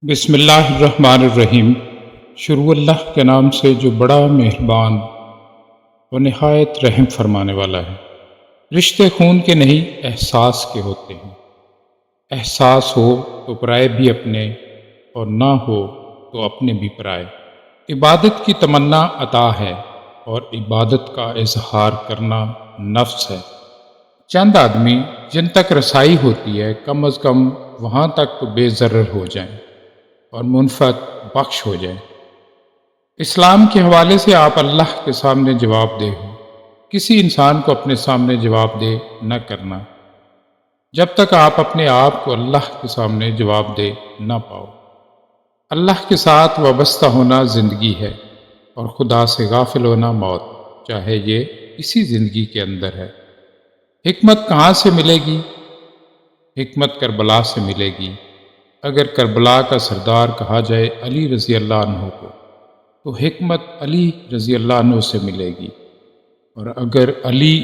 بسم اللہ الرحمن الرحیم۔ شروع اللہ کے نام سے جو بڑا مہربان و نہایت رحم فرمانے والا ہے۔ رشتے خون کے نہیں احساس کے ہوتے ہیں۔ احساس ہو تو پرائے بھی اپنے، اور نہ ہو تو اپنے بھی پرائے۔ عبادت کی تمنا عطا ہے، اور عبادت کا اظہار کرنا نفس ہے۔ چند آدمی جن تک رسائی ہوتی ہے، کم از کم وہاں تک تو بے ضرر ہو جائیں اور منفعت بخش ہو جائیں۔ اسلام کے حوالے سے آپ اللہ کے سامنے جواب دہ ہو۔ کسی انسان کو اپنے سامنے جواب دہ نہ کرنا جب تک آپ اپنے آپ کو اللہ کے سامنے جواب دہ نہ پاؤ۔ اللہ کے ساتھ وابستہ ہونا زندگی ہے، اور خدا سے غافل ہونا موت، چاہے یہ اسی زندگی کے اندر ہے۔ حکمت کہاں سے ملے گی؟ حکمت کربلا سے ملے گی۔ اگر کربلا کا سردار کہا جائے علی رضی اللہ عنہ کو، تو حکمت علی رضی اللہ عنہ سے ملے گی، اور اگر علی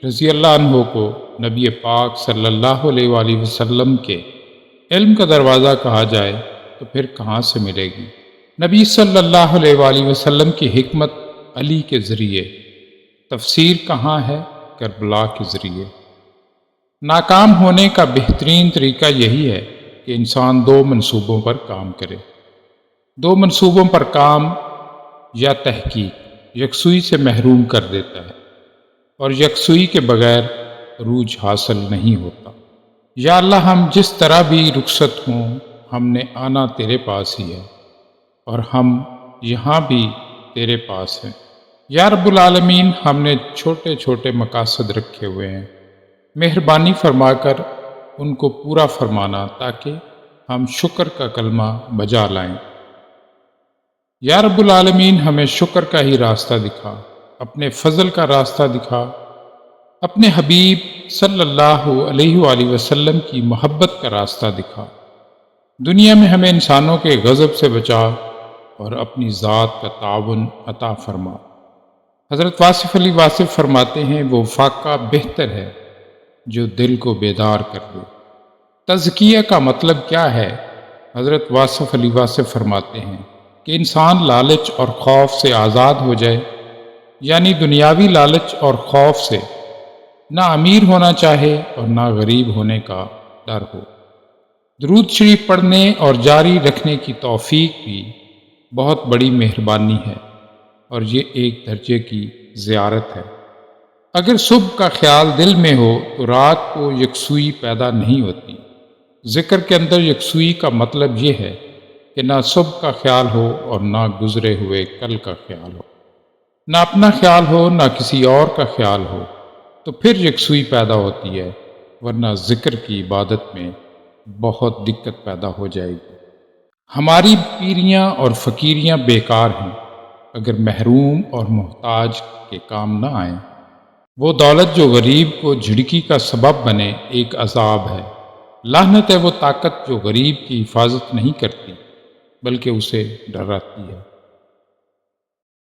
رضی اللہ عنہ کو نبی پاک صلی اللہ علیہ وآلہ وسلم کے علم کا دروازہ کہا جائے تو پھر کہاں سے ملے گی؟ نبی صلی اللہ علیہ وآلہ وسلم کی حکمت علی کے ذریعے، تفسیر کہاں ہے؟ کربلا کے ذریعے۔ ناکام ہونے کا بہترین طریقہ یہی ہے کہ انسان دو منصوبوں پر کام کرے۔ دو منصوبوں پر کام یا تحقیق یکسوئی سے محروم کر دیتا ہے، اور یکسوئی کے بغیر عروج حاصل نہیں ہوتا۔ یا اللہ، ہم جس طرح بھی رخصت ہوں، ہم نے آنا تیرے پاس ہی ہے، اور ہم یہاں بھی تیرے پاس ہیں۔ یا رب العالمین، ہم نے چھوٹے چھوٹے مقاصد رکھے ہوئے ہیں، مہربانی فرما کر ان کو پورا فرمانا تاکہ ہم شکر کا کلمہ بجا لائیں۔ یا رب العالمین، ہمیں شکر کا ہی راستہ دکھا، اپنے فضل کا راستہ دکھا، اپنے حبیب صلی اللہ علیہ وآلہ وسلم کی محبت کا راستہ دکھا۔ دنیا میں ہمیں انسانوں کے غضب سے بچا، اور اپنی ذات کا تعاون عطا فرما۔ حضرت واصف علی واصف فرماتے ہیں، وہ فاقہ بہتر ہے جو دل کو بیدار کر دے۔ تزکیہ کا مطلب کیا ہے؟ حضرت واصف علی واصف فرماتے ہیں کہ انسان لالچ اور خوف سے آزاد ہو جائے، یعنی دنیاوی لالچ اور خوف سے نہ امیر ہونا چاہے اور نہ غریب ہونے کا ڈر ہو۔ درود شریف پڑھنے اور جاری رکھنے کی توفیق بھی بہت بڑی مہربانی ہے، اور یہ ایک درجے کی زیارت ہے۔ اگر صبح کا خیال دل میں ہو تو رات کو یکسوئی پیدا نہیں ہوتی۔ ذکر کے اندر یکسوئی کا مطلب یہ ہے کہ نہ صبح کا خیال ہو اور نہ گزرے ہوئے کل کا خیال ہو، نہ اپنا خیال ہو نہ کسی اور کا خیال ہو، تو پھر یکسوئی پیدا ہوتی ہے، ورنہ ذکر کی عبادت میں بہت دقت پیدا ہو جائے گی۔ ہماری پیریاں اور فقیریاں بیکار ہیں اگر محروم اور محتاج کے کام نہ آئیں۔ وہ دولت جو غریب کو جھڑکی کا سبب بنے ایک عذاب ہے۔ لعنت ہے وہ طاقت جو غریب کی حفاظت نہیں کرتی بلکہ اسے ڈراتی ہے۔